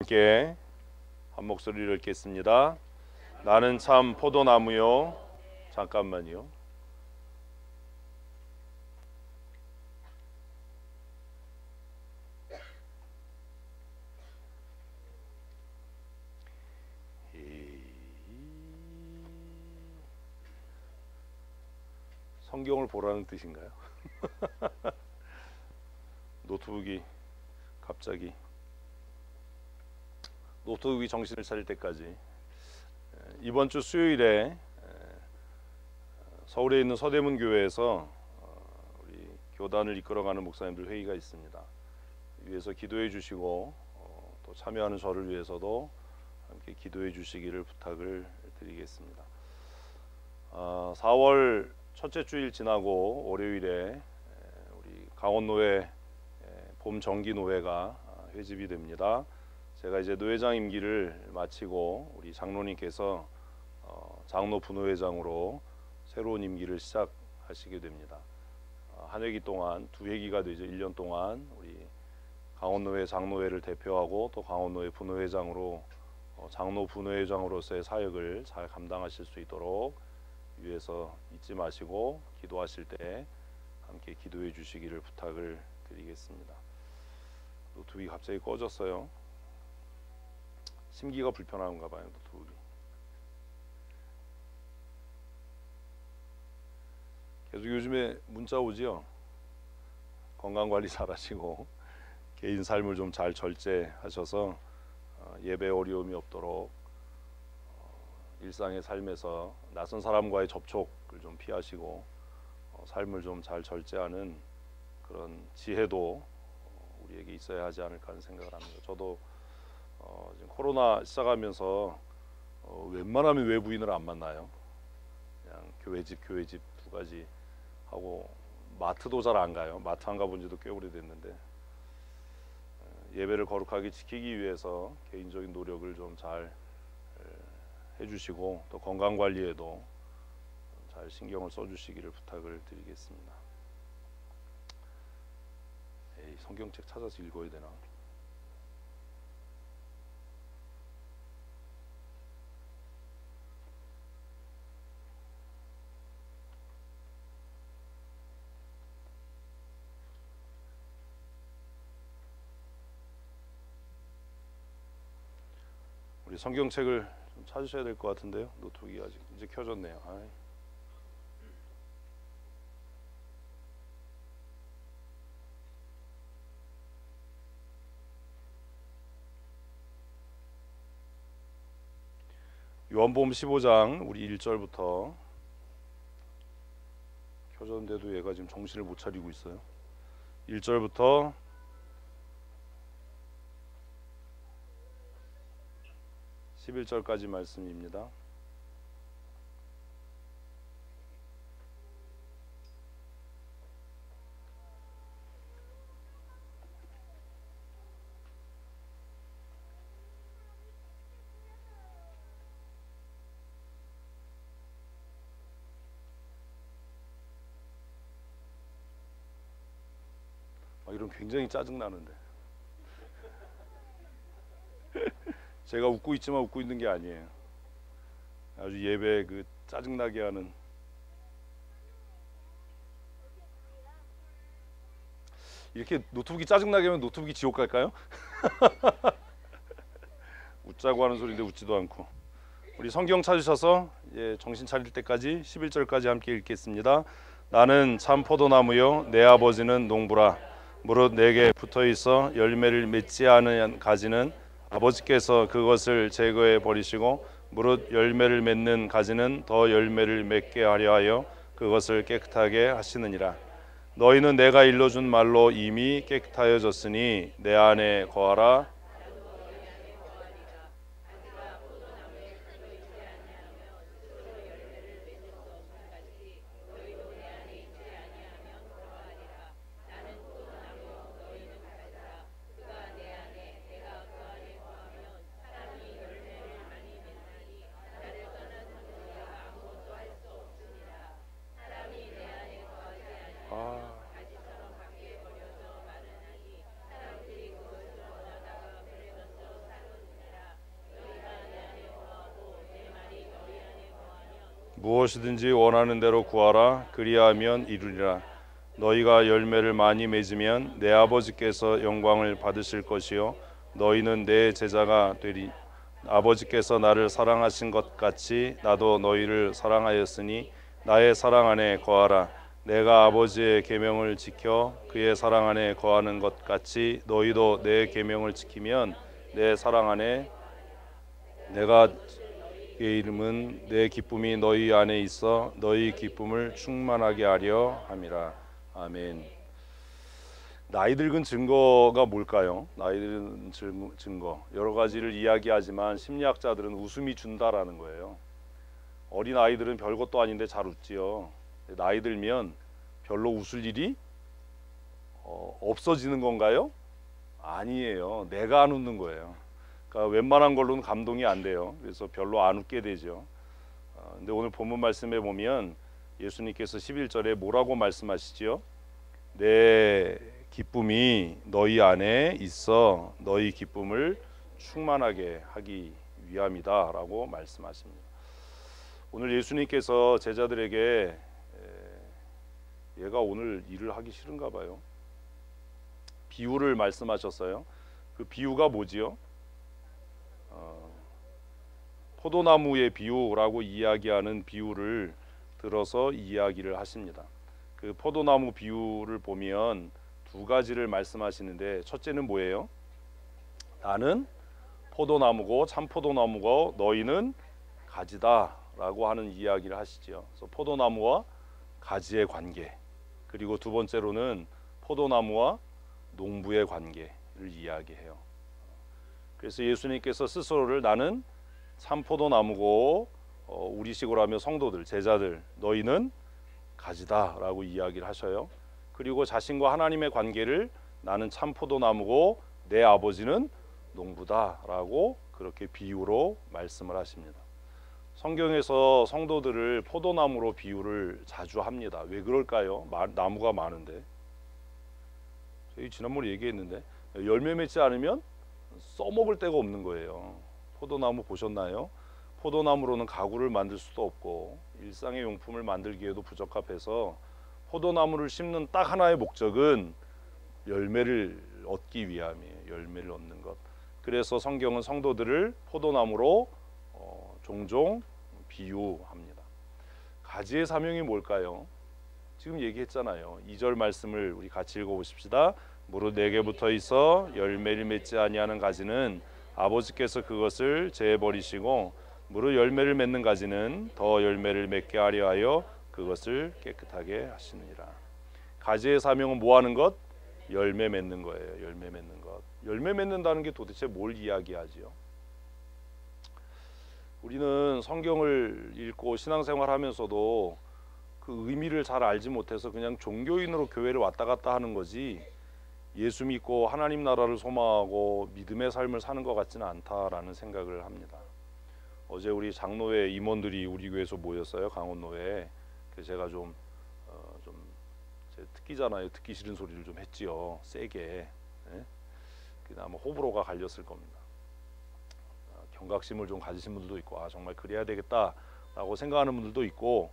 함께 한 목소리를 읽겠습니다. 나는 참 포도나무요. 잠깐만요. 성경을 보라는 뜻인가요? 노트북이 갑자기 정신을 차릴 때까지 이번 주 수요일에 서울에 있는 서대문 교회에서 우리 교단을 이끌어가는 목사님들 회의가 있습니다. 위해서 기도해 주시고 또 참여하는 저를 위해서도 함께 기도해 주시기를 부탁을 드리겠습니다. 4월 첫째 주일 지나고 월요일에 우리 강원노회 봄 정기노회가 회집이 됩니다. 제가 이제 노회장 임기를 마치고 우리 장로님께서 장로 분회장으로 새로운 임기를 시작하시게 됩니다. 한 회기 동안 두 회기가 되죠. 1년 동안 우리 강원노회 장로회를 대표하고 또 강원노회 분회장으로 장로 분회장으로서의 사역을 잘 감당하실 수 있도록 위해서 잊지 마시고 기도하실 때 함께 기도해 주시기를 부탁을 드리겠습니다. 노트북이 갑자기 꺼졌어요. 심기가 불편한가 봐요. 노트북이. 계속 요즘에 문자 오지요. 건강관리 잘 하시고 개인 삶을 좀 잘 절제하셔서 예배 어려움이 없도록 일상의 삶에서 낯선 사람과의 접촉을 좀 피하시고 삶을 좀 잘 절제하는 그런 지혜도 우리에게 있어야 하지 않을까 하는 생각을 합니다. 저도 지금 코로나 시작하면서 웬만하면 외부인을 안 만나요. 그냥 교회집 두 가지 하고 마트도 잘 안 가요. 마트 안 가본 지도 꽤 오래됐는데 예배를 거룩하게 지키기 위해서 개인적인 노력을 좀 잘 해주시고 또 건강 관리에도 잘 신경을 써주시기를 부탁을 드리겠습니다. 성경책 찾아서 읽어야 되나? 우리 성경책을 좀 찾으셔야 될 것 같은데요. 노트북이 아직 이제 켜졌네요. 요한복음 15장 우리 1절부터 켜졌는데도 얘가 지금 정신을 못 차리고 있어요. 1절부터 11절까지 말씀입니다. 이런 굉장히 짜증 나는데 제가 웃고 있지만 웃고 있는 게 아니에요. 아주 예배 그 짜증나게 하는 이렇게 노트북이 짜증나게 하면 노트북이 지옥 갈까요? 웃자고 하는 소리인데 웃지도 않고. 우리 성경 찾으셔서 정신 차릴 때까지 11절까지 함께 읽겠습니다. 나는 참 포도나무요 내 아버지는 농부라. 무릇 내게 붙어있어 열매를 맺지 않은 가지는 아버지께서 그것을 제거해 버리시고 무릇 열매를 맺는 가지는 더 열매를 맺게 하려 하여 그것을 깨끗하게 하시느니라. 너희는 내가 일러준 말로 이미 깨끗하여졌으니 내 안에 거하라. 무엇이든지 원하는 대로 구하라. 그리하면 이루리라. 너희가 열매를 많이 맺으면 내 아버지께서 영광을 받으실 것이요 너희는 내 제자가 되리. 아버지께서 나를 사랑하신 것 같이 나도 너희를 사랑하였으니 나의 사랑 안에 거하라. 내가 아버지의 계명을 지켜 그의 사랑 안에 거하는 것 같이 너희도 내 계명을 지키면 내 사랑 안에 내가 그의 이름은 내 기쁨이 너희 안에 있어 너희 기쁨을 충만하게 하려 함이라. 아멘. 나이 들은 증거가 뭘까요? 나이 들은 증거 여러 가지를 이야기하지만 심리학자들은 웃음이 준다라는 거예요. 어린 아이들은 별것도 아닌데 잘 웃지요. 나이 들면 별로 웃을 일이 없어지는 건가요? 아니에요. 내가 안 웃는 거예요. 그러니까 웬만한 걸로는 감동이 안 돼요. 그래서 별로 안 웃게 되죠. 근데 오늘 본문 말씀에 보면 예수님께서 11절에 뭐라고 말씀하시지요? 내 기쁨이 너희 안에 있어 너희 기쁨을 충만하게 하기 위함이다 라고 말씀하십니다. 오늘 예수님께서 제자들에게 얘가 오늘 일을 하기 싫은가 봐요. 비유를 말씀하셨어요. 그 비유가 뭐지요? 포도나무의 비유라고 이야기하는 비유를 들어서 이야기를 하십니다. 그 포도나무 비유를 보면 두 가지를 말씀하시는데 첫째는 뭐예요? 나는 포도나무고 참 포도나무고 너희는 가지다 라고 하는 이야기를 하시죠. 그래서 포도나무와 가지의 관계, 그리고 두 번째로는 포도나무와 농부의 관계를 이야기해요. 그래서 예수님께서 스스로를 나는 참 포도나무고 우리식으로 하면 성도들, 제자들 너희는 가지다 라고 이야기를 하셔요. 그리고 자신과 하나님의 관계를 나는 참 포도나무고 내 아버지는 농부다 라고 그렇게 비유로 말씀을 하십니다. 성경에서 성도들을 포도나무로 비유를 자주 합니다. 왜 그럴까요? 나무가 많은데. 저희 지난번에 얘기했는데 열매 맺지 않으면 써먹을 데가 없는 거예요. 포도나무 보셨나요? 포도나무로는 가구를 만들 수도 없고 일상의 용품을 만들기에도 부적합해서 포도나무를 심는 딱 하나의 목적은 열매를 얻기 위함이에요. 열매를 얻는 것. 그래서 성경은 성도들을 포도나무로 종종 비유합니다. 가지의 사명이 뭘까요? 지금 얘기했잖아요. 2절 말씀을 우리 같이 읽어보십시다. 무릇 내게 붙어 있어 열매를 맺지 아니하는 가지는 아버지께서 그것을 제버리시고 무릇 열매를 맺는 가지는 더 열매를 맺게 하려 하여 그것을 깨끗하게 하시느니라. 가지의 사명은 뭐 하는 것? 열매 맺는 거예요. 열매 맺는 것. 열매 맺는다는 게 도대체 뭘 이야기하지요? 우리는 성경을 읽고 신앙생활 하면서도 그 의미를 잘 알지 못해서 그냥 종교인으로 교회를 왔다 갔다 하는 거지 예수 믿고 하나님 나라를 소망하고 믿음의 삶을 사는 것 같지는 않다라는 생각을 합니다. 어제 우리 장로회 임원들이 우리 교회에서 모였어요. 강원노회에. 그래서 제가 제 특기잖아요. 듣기 싫은 소리를 좀 했지요. 세게. 예? 아마 호불호가 갈렸을 겁니다. 경각심을 좀 가지신 분들도 있고 정말 그래야 되겠다라고 생각하는 분들도 있고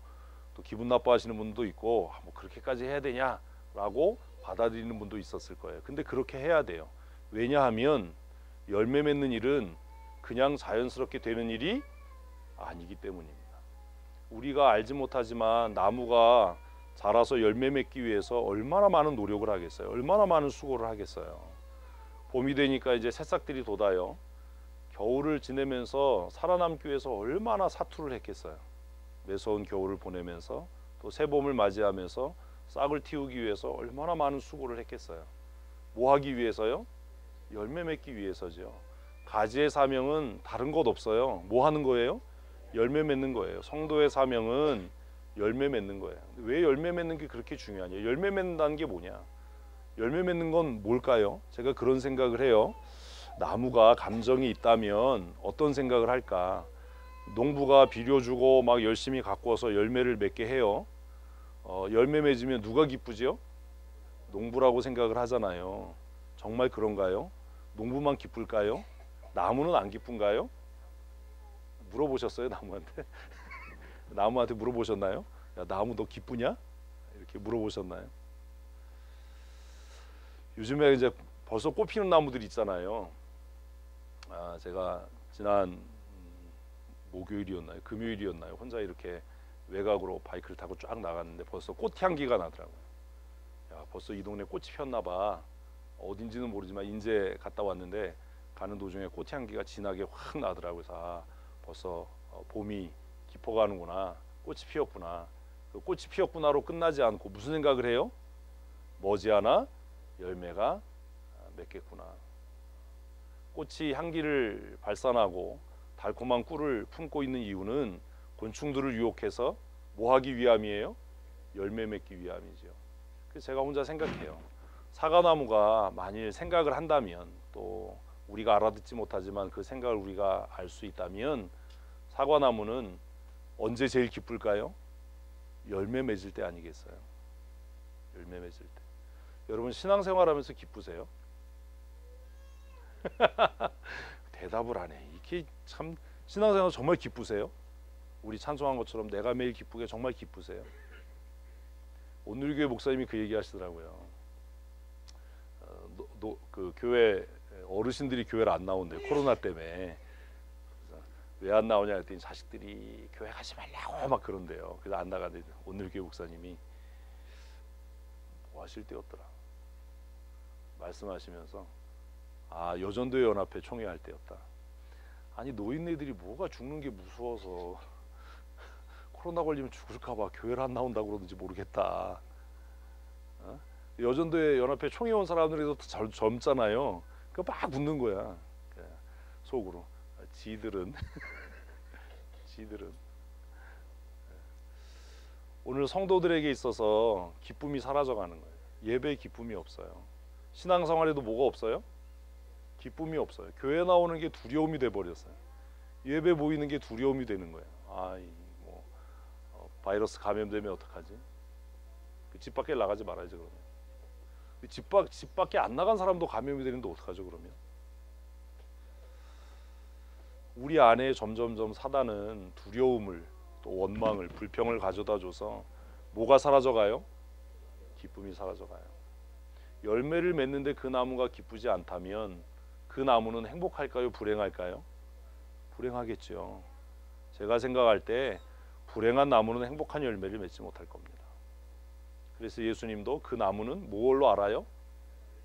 또 기분 나빠하시는 분도 있고 뭐 그렇게까지 해야 되냐라고 받아들이는 분도 있었을 거예요. 근데 그렇게 해야 돼요. 왜냐하면 열매 맺는 일은 그냥 자연스럽게 되는 일이 아니기 때문입니다. 우리가 알지 못하지만 나무가 자라서 열매 맺기 위해서 얼마나 많은 노력을 하겠어요. 얼마나 많은 수고를 하겠어요. 봄이 되니까 이제 새싹들이 돋아요. 겨울을 지내면서 살아남기 위해서 얼마나 사투를 했겠어요. 매서운 겨울을 보내면서 또 새봄을 맞이하면서 싹을 틔우기 위해서 얼마나 많은 수고를 했겠어요. 뭐 하기 위해서요? 열매 맺기 위해서죠. 가지의 사명은 다른 것 없어요. 뭐 하는 거예요? 열매 맺는 거예요. 성도의 사명은 열매 맺는 거예요. 왜 열매 맺는 게 그렇게 중요하냐? 열매 맺는다는 게 뭐냐? 열매 맺는 건 뭘까요? 제가 그런 생각을 해요. 나무가 감정이 있다면 어떤 생각을 할까? 농부가 비료 주고 막 열심히 가꾸어서 열매를 맺게 해요. 열매 맺으면 누가 기쁘지요? 농부라고 생각을 하잖아요. 정말 그런가요? 농부만 기쁠까요? 나무는 안 기쁜가요? 물어보셨어요, 나무한테? 나무한테 물어보셨나요? 야, 나무 너 기쁘냐? 이렇게 물어보셨나요? 요즘에 이제 벌써 꽃 피는 나무들이 있잖아요. 제가 지난 목요일이었나요? 금요일이었나요? 혼자 이렇게 외곽으로 바이크를 타고 쫙 나갔는데 벌써 꽃향기가 나더라고요. 야, 벌써 이 동네 꽃이 폈나 봐. 어딘지는 모르지만 인제 갔다 왔는데 가는 도중에 꽃향기가 진하게 확 나더라고요. 그래서 벌써 봄이 깊어가는구나. 꽃이 피었구나. 그 꽃이 피었구나로 끝나지 않고 무슨 생각을 해요? 머지않아 열매가 맺겠구나. 꽃이 향기를 발산하고 달콤한 꿀을 품고 있는 이유는 곤충들을 유혹해서 뭐 하기 위함이에요? 열매 맺기 위함이죠. 그래서 제가 혼자 생각해요. 사과나무가 만일 생각을 한다면, 또 우리가 알아듣지 못하지만 그 생각을 우리가 알 수 있다면, 사과나무는 언제 제일 기쁠까요? 열매 맺을 때 아니겠어요? 열매 맺을 때. 여러분 신앙생활하면서 기쁘세요? 대답을 안 해. 이게 참, 신앙생활 정말 기쁘세요? 우리 찬송한 것처럼 내가 매일 기쁘게 정말 기쁘세요? 온누리교회 목사님이 그 얘기 하시더라고요. 그 교회 어르신들이 교회를 안 나온대요. 코로나 때문에. 왜 안 나오냐 했더니 자식들이 교회 가지 말라고 막 그런대요. 그래서 안 나가는데 온누리교회 목사님이 뭐 하실 때였더라, 말씀하시면서 여전도회 연합회 총회할 때였다. 아니 노인네들이 뭐가 죽는 게 무서워서 코로나 걸리면 죽을까봐 교회를 안 나온다고 그러는지 모르겠다. 여전도회 연합회 총회 온 사람들이 더 젊잖아요. 그러니까 막 웃는 거야. 속으로 지들은 오늘 성도들에게 있어서 기쁨이 사라져가는 거예요. 예배에 기쁨이 없어요. 신앙생활에도 뭐가 없어요? 기쁨이 없어요. 교회 나오는 게 두려움이 돼 버렸어요. 예배 모이는 게 두려움이 되는 거예요. 바이러스 감염되면 어떡하지? 집 밖에 나가지 말아야지 그러면. 집 밖에 안 나간 사람도 감염이 되는데 어떡하죠 그러면? 우리 안에 점점점 사단은 두려움을, 또 원망을, 불평을 가져다 줘서 뭐가 사라져가요? 기쁨이 사라져가요. 열매를 맺는데 그 나무가 기쁘지 않다면 그 나무는 행복할까요? 불행할까요? 불행하겠죠. 제가 생각할 때 불행한 나무는 행복한 열매를 맺지 못할 겁니다. 그래서 예수님도 그 나무는 뭘로 알아요?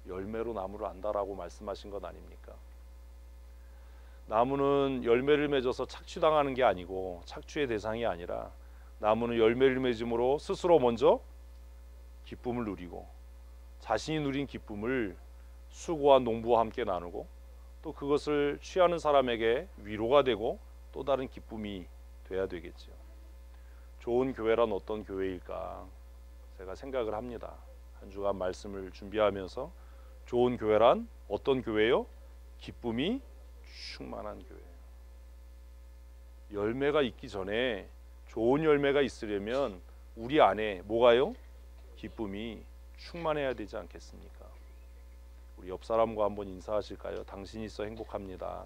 열매로 나무를 안다라고 말씀하신 것 아닙니까? 나무는 열매를 맺어서 착취당하는 게 아니고, 착취의 대상이 아니라 나무는 열매를 맺음으로 스스로 먼저 기쁨을 누리고, 자신이 누린 기쁨을 수고한 농부와 함께 나누고, 또 그것을 취하는 사람에게 위로가 되고 또 다른 기쁨이 돼야 되겠죠. 좋은 교회란 어떤 교회일까 제가 생각을 합니다. 한 주간 말씀을 준비하면서 좋은 교회란 어떤 교회요? 기쁨이 충만한 교회예요. 열매가 있기 전에, 좋은 열매가 있으려면 우리 안에 뭐가요? 기쁨이 충만해야 되지 않겠습니까? 우리 옆 사람과 한번 인사하실까요? 당신이 있어 행복합니다.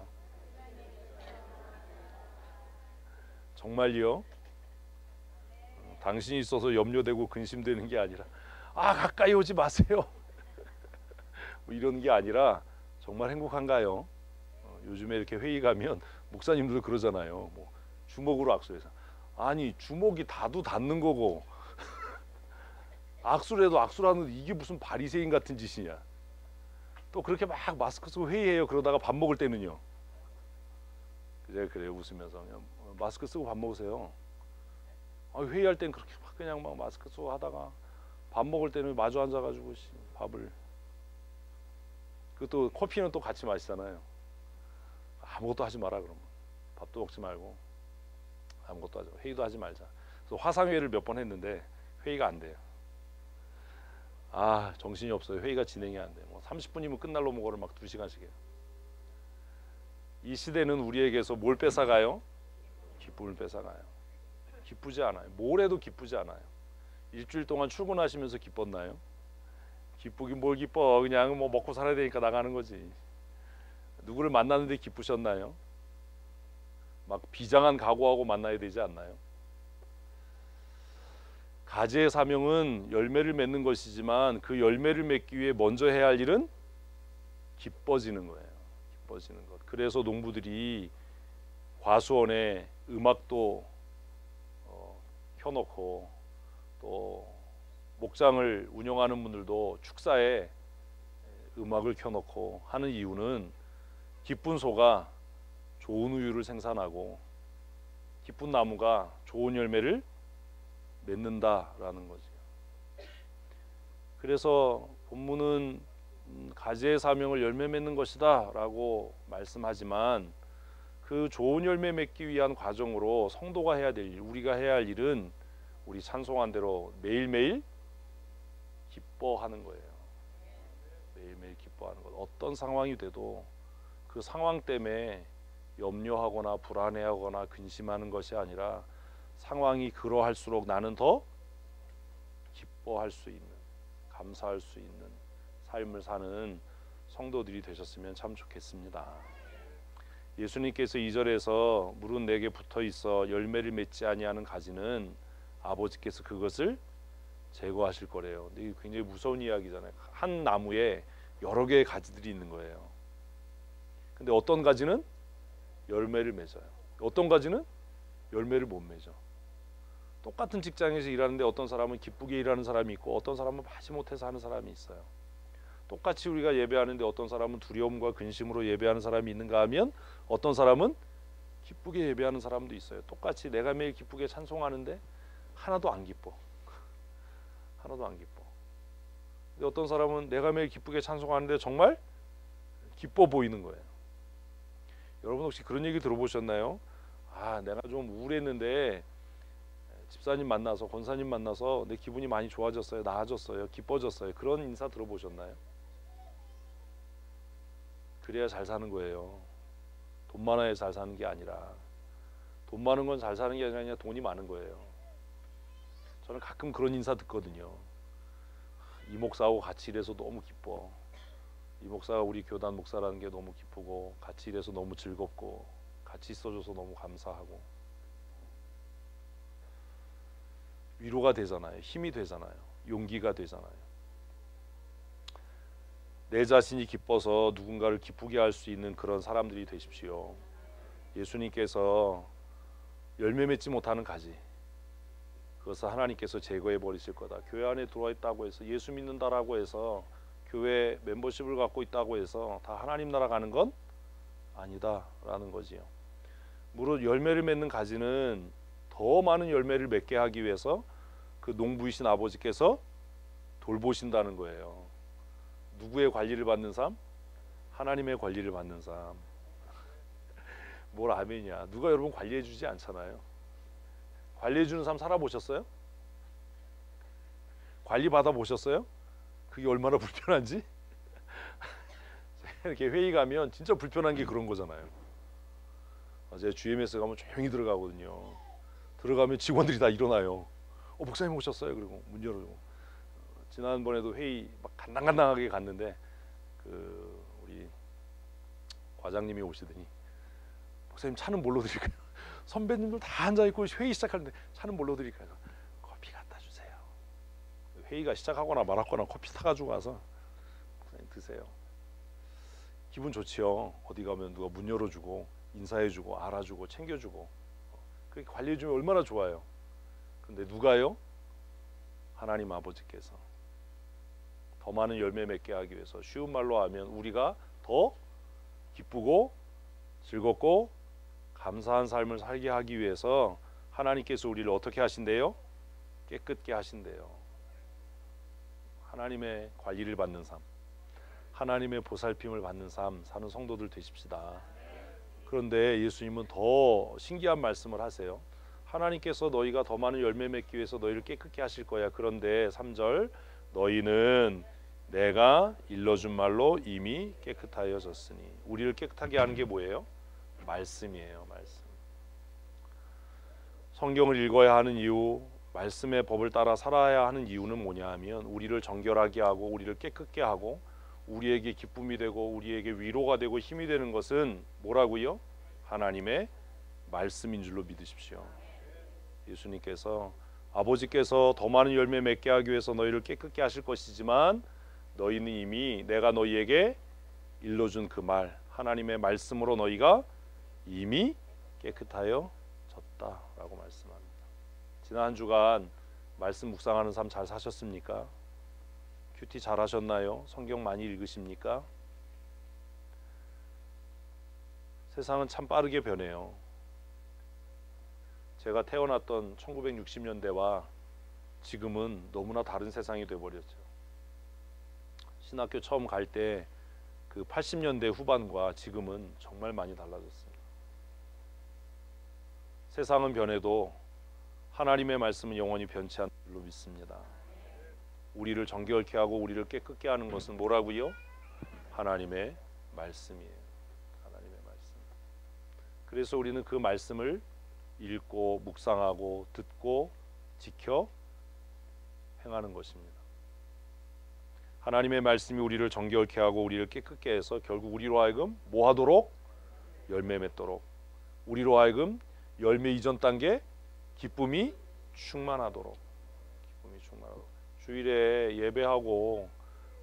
정말요? 당신이 있어서 염려되고 근심되는 게 아니라 가까이 오지 마세요. 뭐 이런 게 아니라 정말 행복한가요? 요즘에 이렇게 회의 가면 목사님들 그러잖아요. 뭐 주먹으로 악수해서, 아니 주먹이 다도 닿는 거고 악수를 해도 악수라는 이게 무슨 바리새인 같은 짓이냐. 또 그렇게 막 마스크 쓰고 회의해요. 그러다가 밥 먹을 때는요. 그래요 웃으면서 그냥 마스크 쓰고 밥 먹으세요. 회의할 땐 그렇게 막 그냥 막 마스크 쓰고 하다가 밥 먹을 때는 마주 앉아가지고 밥을, 그또 커피는 또 같이 마시잖아요. 아무것도 하지 마라 그러면. 밥도 먹지 말고 아무것도 하지 마. 회의도 하지 말자. 그래서 화상회의를 몇 번 했는데 회의가 안 돼요. 정신이 없어요. 회의가 진행이 안 돼. 뭐 30분이면 끝날 놈 거를 막 2시간씩 해요. 이 시대는 우리에게서 뭘 뺏어가요? 기쁨을 뺏어가요. 기쁘지 않아요. 뭘 해도 기쁘지 않아요. 일주일 동안 출근하시면서 기뻤나요? 기쁘긴 뭘 기뻐. 그냥 뭐 먹고 살아야 되니까 나가는 거지. 누구를 만나는데 기쁘셨나요? 막 비장한 각오하고 만나야 되지 않나요? 가지의 사명은 열매를 맺는 것이지만 그 열매를 맺기 위해 먼저 해야 할 일은 기뻐지는 거예요. 기뻐지는 것. 그래서 농부들이 과수원에 음악도 켜놓고 또 목장을 운영하는 분들도 축사에 음악을 켜놓고 하는 이유는 기쁜 소가 좋은 우유를 생산하고 기쁜 나무가 좋은 열매를 맺는다라는 거죠. 그래서 본문은 가지의 사명을 열매 맺는 것이다 라고 말씀하지만 그 좋은 열매 맺기 위한 과정으로 성도가 해야 될 일, 우리가 해야 할 일은 우리 찬송한 대로 매일매일 기뻐하는 거예요. 매일매일 기뻐하는 것. 어떤 상황이 돼도 그 상황 때문에 염려하거나 불안해하거나 근심하는 것이 아니라 상황이 그러할수록 나는 더 기뻐할 수 있는, 감사할 수 있는 삶을 사는 성도들이 되셨으면 참 좋겠습니다. 예수님께서 2절에서 물은 내게 붙어 있어 열매를 맺지 아니하는 가지는 아버지께서 그것을 제거하실 거래요. 근데 이게 굉장히 무서운 이야기잖아요. 한 나무에 여러 개의 가지들이 있는 거예요. 근데 어떤 가지는 열매를 맺어요. 어떤 가지는 열매를 못 맺어. 똑같은 직장에서 일하는데 어떤 사람은 기쁘게 일하는 사람이 있고 어떤 사람은 마지못해서 하는 사람이 있어요. 똑같이 우리가 예배하는데 어떤 사람은 두려움과 근심으로 예배하는 사람이 있는가 하면 어떤 사람은 기쁘게 예배하는 사람도 있어요. 똑같이 내가 매일 기쁘게 찬송하는데 하나도 안 기뻐. 하나도 안 기뻐. 근데 어떤 사람은 내가 매일 기쁘게 찬송하는데 정말 기뻐 보이는 거예요. 여러분 혹시 그런 얘기 들어보셨나요? 아, 내가 좀 우울했는데 집사님 만나서 권사님 만나서 내 기분이 많이 좋아졌어요. 나아졌어요. 기뻐졌어요. 그런 인사 들어보셨나요? 그래야 잘 사는 거예요. 돈 많아야 잘 사는 게 아니라 돈 많은 건 잘 사는 게 아니라 돈이 많은 거예요. 저는 가끔 그런 인사 듣거든요. 이 목사하고 같이 일해서 너무 기뻐. 이 목사가 우리 교단 목사라는 게 너무 기쁘고 같이 일해서 너무 즐겁고 같이 있어줘서 너무 감사하고 위로가 되잖아요. 힘이 되잖아요. 용기가 되잖아요. 내 자신이 기뻐서 누군가를 기쁘게 할 수 있는 그런 사람들이 되십시오. 예수님께서 열매 맺지 못하는 가지 그것을 하나님께서 제거해 버리실 거다. 교회 안에 들어와 있다고 해서 예수 믿는다라고 해서 교회 멤버십을 갖고 있다고 해서 다 하나님 나라 가는 건 아니다라는 거지요. 무릇 열매를 맺는 가지는 더 많은 열매를 맺게 하기 위해서 그 농부이신 아버지께서 돌보신다는 거예요. 누구의 관리를 받는 삶? 하나님의 관리를 받는 삶. 뭘 아멘이야. 누가 여러분 관리해 주지 않잖아요. 관리해 주는 삶 살아보셨어요? 관리 받아 보셨어요? 그게 얼마나 불편한지? 이렇게 회의 가면 진짜 불편한 게 그런 거잖아요. 제가 GMS 가면 조용히 들어가거든요. 들어가면 직원들이 다 일어나요. 목사님 오셨어요? 그리고 문 열어주고. 지난번에도 회의 막 간당간당하게 갔는데 우리 과장님이 오시더니 목사님 차는 뭘로 드릴까요? 선배님들 다 앉아있고 회의 시작하는데 차는 뭘로 드릴까요? 커피 갖다 주세요. 회의가 시작하거나 말았거나 커피 타가지고 가서 목사님 드세요. 기분 좋지요. 어디 가면 누가 문 열어주고 인사해주고 알아주고 챙겨주고 그렇게 관리해주면 얼마나 좋아요. 근데 누가요? 하나님 아버지께서 더 많은 열매 맺게 하기 위해서 쉬운 말로 하면 우리가 더 기쁘고 즐겁고 감사한 삶을 살게 하기 위해서 하나님께서 우리를 어떻게 하신대요? 깨끗게 하신대요. 하나님의 관리를 받는 삶, 하나님의 보살핌을 받는 삶 사는 성도들 되십시다. 그런데 예수님은 더 신기한 말씀을 하세요. 하나님께서 너희가 더 많은 열매 맺기 위해서 너희를 깨끗게 하실 거야. 그런데 3절 너희는 내가 일러준 말로 이미 깨끗하여졌으니. 우리를 깨끗하게 하는 게 뭐예요? 말씀이에요. 말씀. 성경을 읽어야 하는 이유, 말씀의 법을 따라 살아야 하는 이유는 뭐냐 하면 우리를 정결하게 하고 우리를 깨끗게 하고 우리에게 기쁨이 되고 우리에게 위로가 되고 힘이 되는 것은 뭐라고요? 하나님의 말씀인 줄로 믿으십시오. 예수님께서 아버지께서 더 많은 열매 맺게 하기 위해서 너희를 깨끗게 하실 것이지만 너희는 이미 내가 너희에게 일러준 그 말, 하나님의 말씀으로 너희가 이미 깨끗하여 졌다라고 말씀합니다. 지난 한 주간 말씀 묵상하는 삶 잘 사셨습니까? 큐티 잘 하셨나요? 성경 많이 읽으십니까? 세상은 참 빠르게 변해요. 제가 태어났던 1960년대와 지금은 너무나 다른 세상이 돼버렸죠. 신학교 처음 갈 때 그 80년대 후반과 지금은 정말 많이 달라졌습니다. 세상은 변해도 하나님의 말씀은 영원히 변치 않는 줄로 믿습니다. 우리를 정결케 하고 우리를 깨끗게 하는 것은 뭐라고요? 하나님의 말씀이에요. 하나님의 말씀. 그래서 우리는 그 말씀을 읽고 묵상하고 듣고 지켜 행하는 것입니다. 하나님의 말씀이 우리를 정결케 하고 우리를 깨끗게 해서 결국 우리로 하여금 뭐 하도록? 열매 맺도록, 우리로 하여금 열매 이전 단계 기쁨이 충만하도록, 주일에 예배하고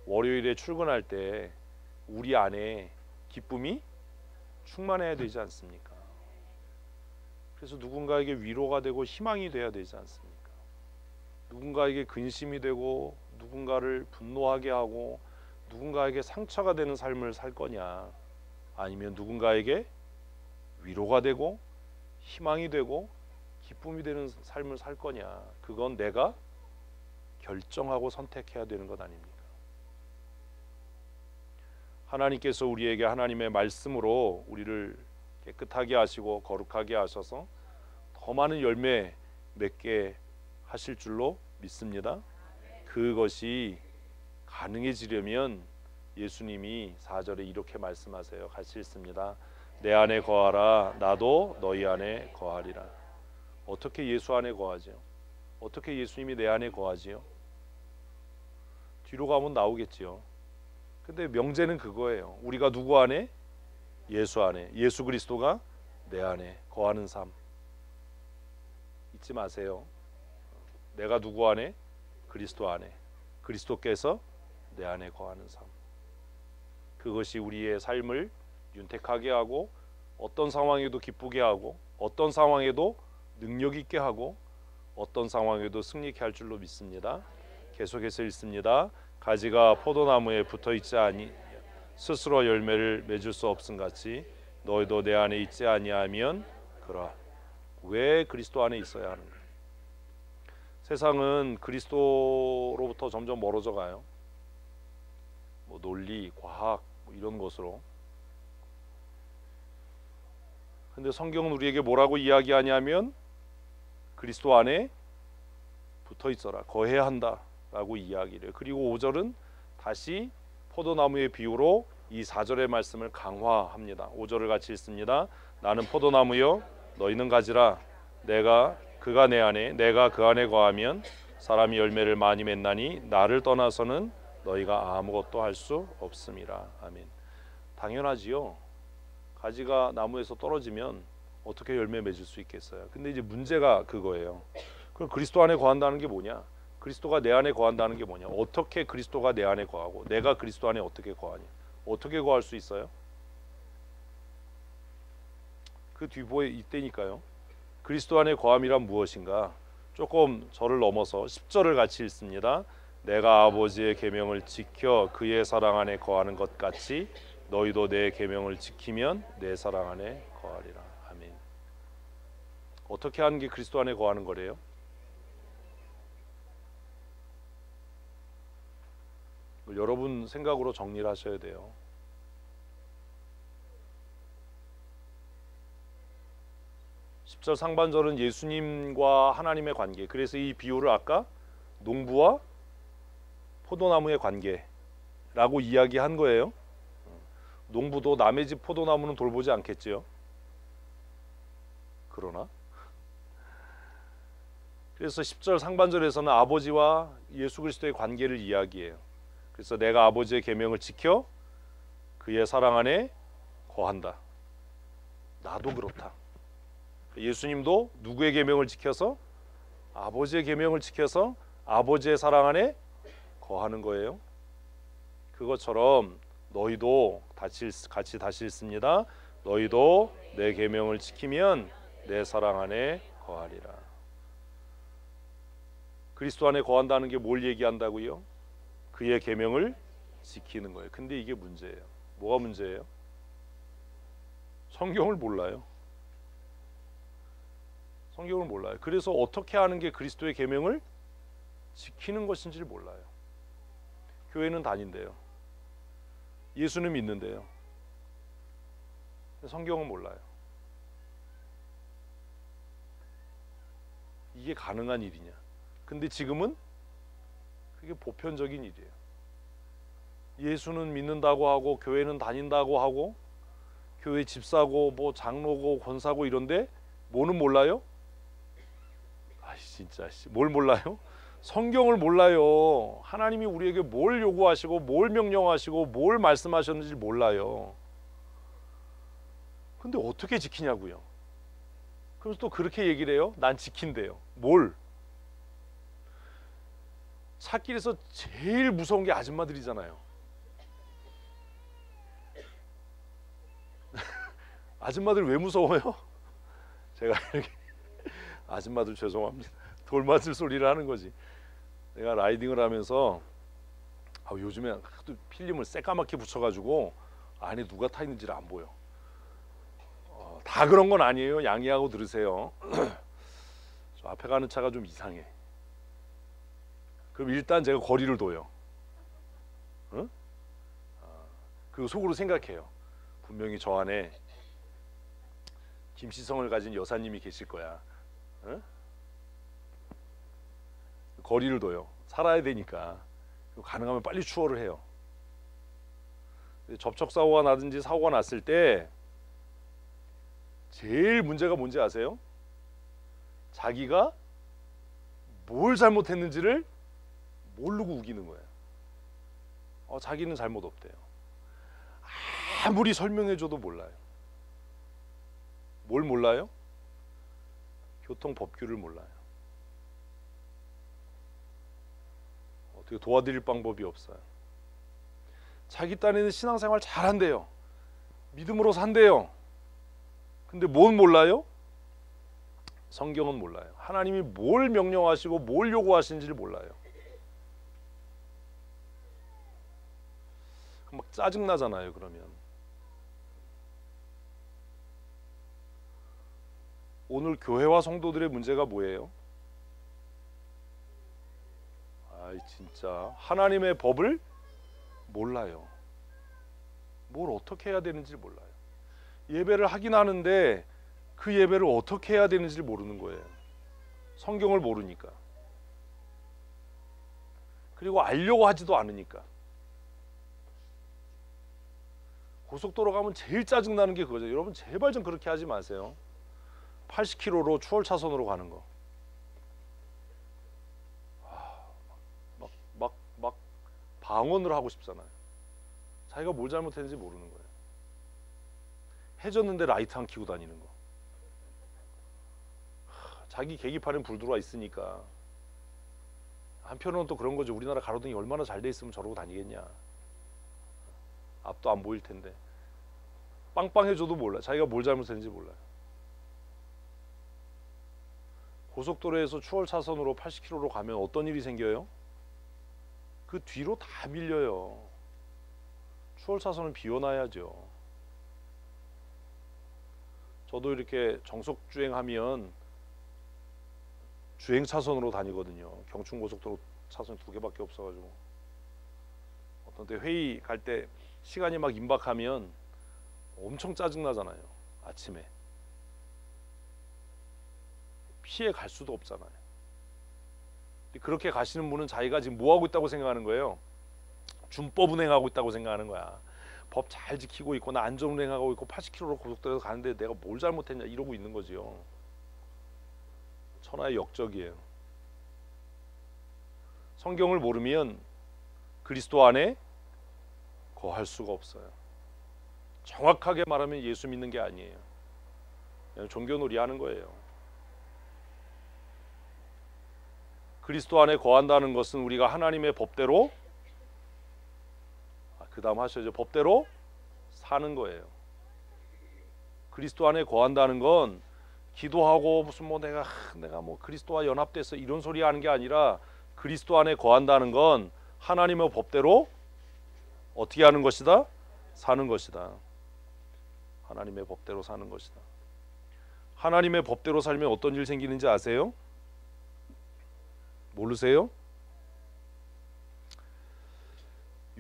월요일에 출근할 때 우리 안에 기쁨이 충만해야 되지 않습니까? 그래서 누군가에게 위로가 되고 희망이 돼야 되지 않습니까? 누군가에게 근심이 되고 누군가를 분노하게 하고 누군가에게 상처가 되는 삶을 살 거냐, 아니면 누군가에게 위로가 되고 희망이 되고 기쁨이 되는 삶을 살 거냐, 그건 내가 결정하고 선택해야 되는 것 아닙니까? 하나님께서 우리에게 하나님의 말씀으로 우리를 깨끗하게 하시고 거룩하게 하셔서 더 많은 열매 맺게 하실 줄로 믿습니다. 그것이 가능해지려면 예수님이 4절에 이렇게 말씀하세요. 같이 읽습니다. 내 안에 거하라, 나도 너희 안에 거하리라. 어떻게 예수 안에 거하죠? 어떻게 예수님이 내 안에 거하지요? 뒤로 가면 나오겠지요. 근데 명제는 그거예요. 우리가 누구 안에? 예수 안에, 예수 그리스도가 내 안에 거하는 삶. 잊지 마세요. 내가 누구 안에? 그리스도 안에, 그리스도께서 내 안에 거하는 삶. 그것이 우리의 삶을 윤택하게 하고 어떤 상황에도 기쁘게 하고 어떤 상황에도 능력 있게 하고 어떤 상황에도 승리케 할 줄로 믿습니다. 계속해서 읽습니다. 가지가 포도나무에 붙어 있지 아니 스스로 열매를 맺을 수 없음 같이 너희도 내 안에 있지 아니하면 그러하. 왜 그리스도 안에 있어야 하는가? 세상은 그리스도로부터 점점 멀어져 가요. 뭐 논리, 과학 뭐 이런 것으로. 근데 성경은 우리에게 뭐라고 이야기하냐면 그리스도 안에 붙어 있어라, 거해야 한다라고 이야기를. 그리고 5절은 다시 포도나무의 비유로 이 4절의 말씀을 강화합니다. 5절을 같이 읽습니다. 나는 포도나무요 너희는 가지라. 그가 내 안에 내가 그 안에 거하면 사람이 열매를 많이 맺나니 나를 떠나서는 너희가 아무것도 할 수 없음이라. 아멘. 당연하지요. 가지가 나무에서 떨어지면 어떻게 열매 맺을 수 있겠어요? 근데 이제 문제가 그거예요. 그럼 그리스도 안에 거한다는 게 뭐냐? 그리스도가 내 안에 거한다는 게 뭐냐? 어떻게 그리스도가 내 안에 거하고 내가 그리스도 안에 어떻게 거하냐? 어떻게 거할 수 있어요? 그 뒤보에 있다니까요. 그리스도 안에 거함이란 무엇인가? 조금 저를 넘어서 10절을 같이 읽습니다. 내가 아버지의 계명을 지켜 그의 사랑 안에 거하는 것 같이 너희도 내 계명을 지키면 내 사랑 안에 거하리라. 아멘. 어떻게 하는 게 그리스도 안에 거하는 거래요? 여러분 생각으로 정리를 하셔야 돼요. 10절 상반절은 예수님과 하나님의 관계. 그래서 이 비유를 아까 농부와 포도나무의 관계라고 이야기한 거예요. 농부도 남의 집 포도나무는 돌보지 않겠지요. 그러나 그래서 10절 상반절에서는 아버지와 예수 그리스도의 관계를 이야기해요. 그래서 내가 아버지의 계명을 지켜 그의 사랑 안에 거한다. 나도 그렇다. 예수님도 누구의 계명을 지켜서? 아버지의 계명을 지켜서 아버지의 사랑 안에 거하는 거예요. 그것처럼 너희도 같이 다시 읽습니다. 너희도 내 계명을 지키면 내 사랑 안에 거하리라. 그리스도 안에 거한다는 게 뭘 얘기한다고요? 그의 계명을 지키는 거예요. 근데 이게 문제예요. 뭐가 문제예요? 성경을 몰라요. 성경을 몰라요. 그래서 어떻게 하는 게 그리스도의 계명을 지키는 것인지를 몰라요. 교회는 다닌대요. 예수는 믿는데요. 성경은 몰라요. 이게 가능한 일이냐? 근데 지금은 그게 보편적인 일이에요. 예수는 믿는다고 하고 교회는 다닌다고 하고 교회 집사고 뭐 장로고 권사고 이런데 뭐는 몰라요? 진짜 뭘 몰라요? 성경을 몰라요. 하나님이 우리에게 뭘 요구하시고 뭘 명령하시고 뭘 말씀하셨는지 몰라요. 근데 어떻게 지키냐고요? 그래서 또 그렇게 얘기를 해요. 난 지킨대요. 뭘? 찻길에서 제일 무서운 게 아줌마들이잖아요. 아줌마들 왜 무서워요? 제가 이렇게 아줌마들 죄송합니다. 돌맞을 소리를 하는 거지. 내가 라이딩을 하면서 요즘에 하도 필름을 새까맣게 붙여가지고 안에 누가 타 있는지를 안 보여. 다 그런 건 아니에요. 양해하고 들으세요. 저 앞에 가는 차가 좀 이상해. 그럼 일단 제가 거리를 둬요. 응? 그 속으로 생각해요. 분명히 저 안에 김시성을 가진 여사님이 계실 거야. 응? 거리를 둬요. 살아야 되니까. 가능하면 빨리 추월을 해요. 접촉사고가 나든지 사고가 났을 때 제일 문제가 뭔지 아세요? 자기가 뭘 잘못했는지를 모르고 우기는 거예요. 자기는 잘못 없대요. 아무리 설명해줘도 몰라요. 뭘 몰라요? 교통법규를 몰라요. 어떻게 도와드릴 방법이 없어요. 자기 딴에는 신앙생활 잘한대요. 믿음으로 산대요. 근데 뭔 몰라요? 성경은 몰라요. 하나님이 뭘 명령하시고 뭘 요구하시는지를 몰라요. 막 짜증나잖아요. 그러면 오늘 교회와 성도들의 문제가 뭐예요? 진짜 하나님의 법을 몰라요. 뭘 어떻게 해야 되는지 몰라요. 예배를 하긴 하는데 그 예배를 어떻게 해야 되는지 모르는 거예요. 성경을 모르니까. 그리고 알려고 하지도 않으니까. 고속도로 가면 제일 짜증나는 게 그거죠. 여러분 제발 좀 그렇게 하지 마세요. 80km로 추월 차선으로 가는 거. 막 방언을 하고 싶잖아요. 자기가 뭘 잘못했는지 모르는 거예요. 해졌는데 라이트 안 켜고 다니는 거. 자기 계기판에 불 들어와 있으니까. 한편으로는 또 그런 거죠. 우리나라 가로등이 얼마나 잘 돼 있으면 저러고 다니겠냐. 앞도 안 보일 텐데. 빵빵해줘도 몰라. 자기가 뭘 잘못했는지 몰라요. 고속도로에서 추월 차선으로 80km로 가면 어떤 일이 생겨요? 그 뒤로 다 밀려요. 추월 차선은 비워놔야죠. 저도 이렇게 정속 주행하면 주행 차선으로 다니거든요. 경춘고속도로 차선 2개밖에 없어가지고 어떤 때 회의 갈 때 시간이 막 임박하면 엄청 짜증나잖아요. 아침에 피해 갈 수도 없잖아요. 그렇게 가시는 분은 자기가 지금 뭐 하고 있다고 생각하는 거예요? 준법 운행하고 있다고 생각하는 거야. 법 잘 지키고 있고 나 안전 운행하고 있고 80km로 고속도로에서 가는데 내가 뭘 잘못했냐 이러고 있는 거지요. 천하의 역적이에요. 성경을 모르면 그리스도 안에 거할 수가 없어요. 정확하게 말하면 예수 믿는 게 아니에요. 그냥 종교놀이 하는 거예요. 그리스도 안에 거한다는 것은 우리가 하나님의 법대로 그 다음 하셔야죠. 법대로 사는 거예요. 그리스도 안에 거한다는 건 기도하고 무슨 뭐 내가 뭐 그리스도와 연합돼서 이런 소리 하는 게 아니라 그리스도 안에 거한다는 건 하나님의 법대로 어떻게 하는 것이다? 사는 것이다. 하나님의 법대로 사는 것이다. 하나님의 법대로 살면 어떤 일 생기는지 아세요? 모르세요?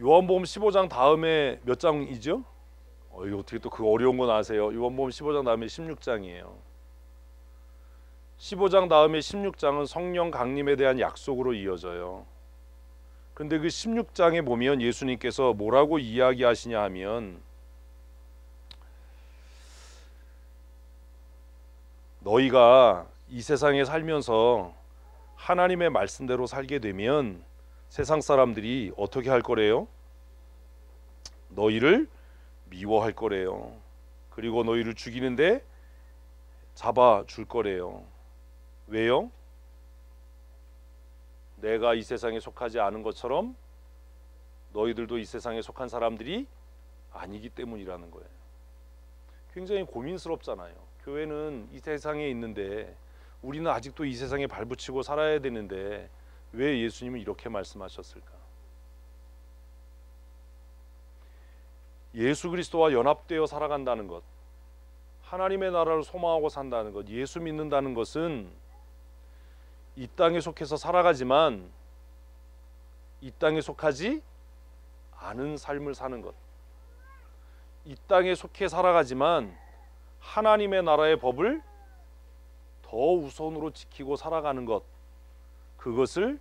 요한복음 15장 다음에 몇 장이죠? 이거 어떻게 또 그 어려운 건 아세요? 요한복음 15장 다음에 16장이에요. 15장 다음에 16장은 성령 강림에 대한 약속으로 이어져요. 근데 그 16장에 보면 예수님께서 뭐라고 이야기하시냐 하면 너희가 이 세상에 살면서 하나님의 말씀대로 살게 되면 세상 사람들이 어떻게 할 거래요? 너희를 미워할 거래요. 그리고 너희를 죽이는데 잡아줄 거래요. 왜요? 내가 이 세상에 속하지 않은 것처럼 너희들도 이 세상에 속한 사람들이 아니기 때문이라는 거예요. 굉장히 고민스럽잖아요. 교회는 이 세상에 있는데 우리는 아직도 이 세상에 발붙이고 살아야 되는데 왜 예수님은 이렇게 말씀하셨을까? 예수 그리스도와 연합되어 살아간다는 것, 하나님의 나라를 소망하고 산다는 것, 예수 믿는다는 것은 이 땅에 속해서 살아가지만 이 땅에 속하지 않은 삶을 사는 것, 이 땅에 속해 살아가지만 하나님의 나라의 법을 더 우선으로 지키고 살아가는 것, 그것을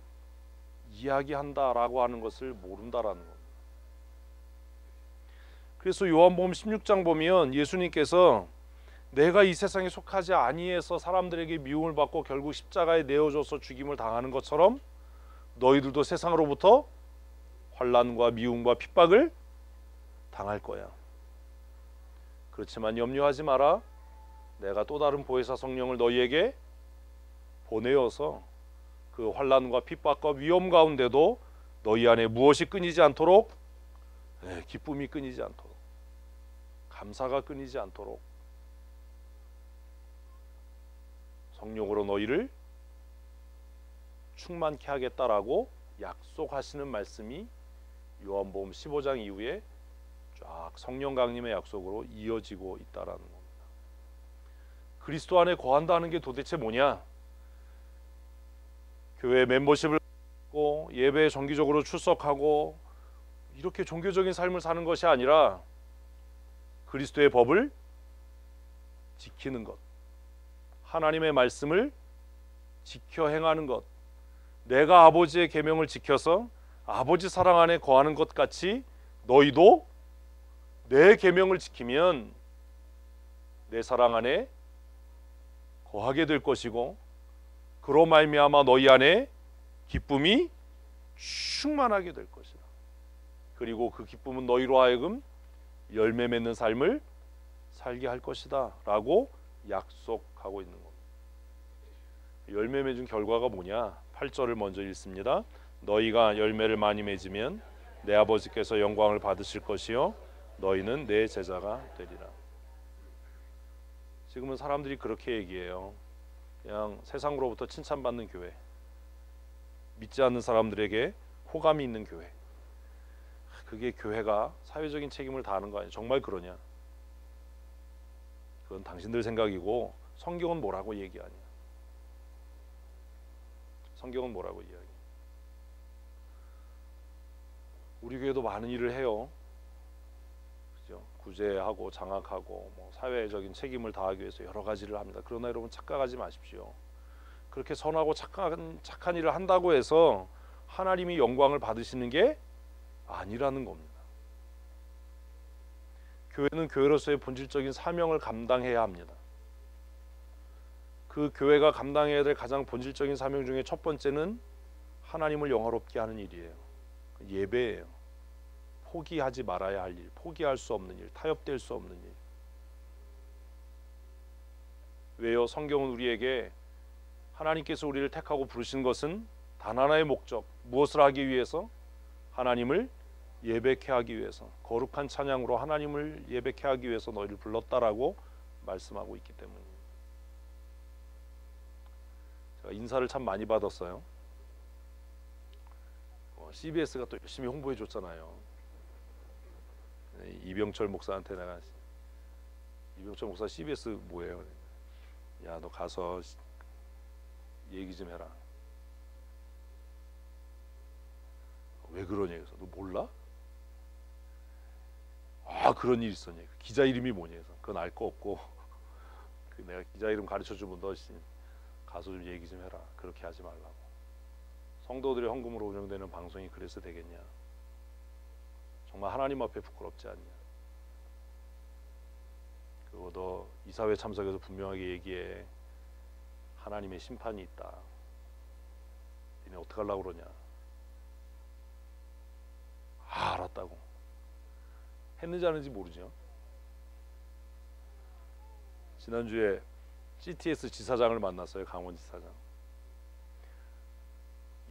이야기한다라고 하는 것을 모른다라는 겁니다. 그래서 요한복음 16장 보면 예수님께서 내가 이 세상에 속하지 아니해서 사람들에게 미움을 받고 결국 십자가에 내어져서 죽임을 당하는 것처럼 너희들도 세상으로부터 환난과 미움과 핍박을 당할 거야. 그렇지만 염려하지 마라. 내가 또 다른 보혜사 성령을 너희에게 보내어서 그 환난과 핍박과 위험 가운데도 너희 안에 무엇이 끊이지 않도록, 기쁨이 끊이지 않도록, 감사가 끊이지 않도록 성령으로 너희를 충만케 하겠다라고 약속하시는 말씀이 요한복음 15장 이후에 쫙 성령 강림의 약속으로 이어지고 있다라는 겁니다. 그리스도 안에 거한다는 게 도대체 뭐냐? 교회 멤버십을 갖고 예배에 정기적으로 출석하고 이렇게 종교적인 삶을 사는 것이 아니라 그리스도의 법을 지키는 것, 하나님의 말씀을 지켜 행하는 것, 내가 아버지의 계명을 지켜서 아버지 사랑 안에 거하는 것 같이 너희도 내 계명을 지키면 내 사랑 안에 거하게 될 것이고 그로 말미암아 너희 안에 기쁨이 충만하게 될 것이다. 그리고 그 기쁨은 너희로 하여금 열매 맺는 삶을 살게 할 것이다 라고 약속하고 있는 겁니다. 열매 맺은 결과가 뭐냐? 8절을 먼저 읽습니다. 너희가 열매를 많이 맺으면 내 아버지께서 영광을 받으실 것이요 너희는 내 제자가 되리라. 지금은 사람들이 그렇게 얘기해요. 그냥 세상으로부터 칭찬받는 교회, 믿지 않는 사람들에게 호감이 있는 교회, 그게 교회가 사회적인 책임을 다하는 거 아니야? 정말 그러냐? 그건 당신들 생각이고 성경은 뭐라고 얘기하냐? 성경은 뭐라고 이야기해? 우리 교회도 많은 일을 해요. 그죠? 구제하고 장학하고 뭐 사회적인 책임을 다하기 위해서 여러 가지를 합니다. 그러나 여러분 착각하지 마십시오. 그렇게 선하고 착한 일을 한다고 해서 하나님이 영광을 받으시는 게 아니라는 겁니다. 교회는 교회로서의 본질적인 사명을 감당해야 합니다. 그 교회가 감당해야 될 가장 본질적인 사명 중에 첫 번째는 하나님을 영화롭게 하는 일이에요. 예배예요. 포기하지 말아야 할 일, 포기할 수 없는 일, 타협될 수 없는 일. 왜요? 성경은 우리에게 하나님께서 우리를 택하고 부르신 것은 단 하나의 목적, 무엇을 하기 위해서? 하나님을 예배케 하기 위해서, 거룩한 찬양으로 하나님을 예배케 하기 위해서 너희를 불렀다라고 말씀하고 있기 때문입니다. 제가 인사를 참 많이 받았어요. CBS가 또 열심히 홍보해 줬잖아요. 이병철 목사한테 내가, 이병철 목사 CBS 뭐예요? 야, 너 가서 얘기 좀 해라. 왜 그러냐? 그래서 너 몰라? 아, 그런 일 있었냐? 기자 이름이 뭐냐? 그래서 그건 알 거 없고 내가 기자 이름 가르쳐 주면 너 가서 좀 얘기 좀 해라. 그렇게 하지 말라고. 성도들의 헌금으로 운영되는 방송이 그래서 되겠냐? 정말 하나님 앞에 부끄럽지 않냐? 그리고 너 이사회 참석해서 분명하게 얘기해. 하나님의 심판이 있다. 니네 어떡하려고 그러냐? 아, 알았다고. 했는지 안 했는지 모르죠. 지난주에 CTS 지사장을 만났어요. 강원지사장.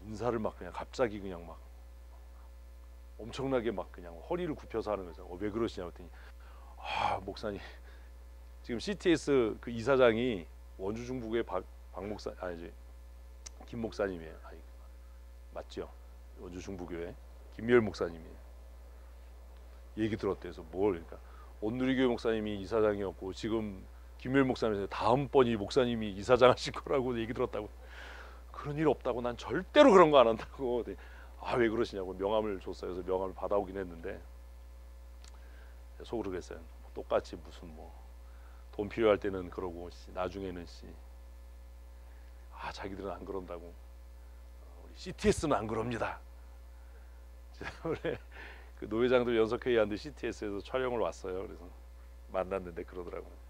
인사를 막 그냥 갑자기 그냥 막 엄청나게 막 그냥 허리를 굽혀서 하는 거죠. 왜 그러시냐고 했더니, 아, 목사님, 지금 CTS 그 이사장이 원주 중부교회 박 목사, 아니지, 김 목사님이에요. 아니, 맞죠? 원주 중부교회 김미열 목사님이에요. 얘기 들었대요. 그래서 뭘, 그러니까 온누리교회 목사님이 이사장이었고 지금 김미열 목사님이 다음번이 목사님이 이사장 하실 거라고 얘기 들었다고. 그런 일 없다고. 난 절대로 그런 거 안 한다고. 아, 왜 그러시냐고 명함을 줬어요. 그래서 명함을 받아오긴 했는데 속으로 그랬어요. 똑같이 무슨 뭐 돈 필요할 때는 그러고 나중에는 자기들은 안 그런다고. 우리 CTS는 안 그럽니다. 원래 그 노회장들 연석회의 하는데 CTS에서 촬영을 왔어요. 그래서 만났는데 그러더라고요.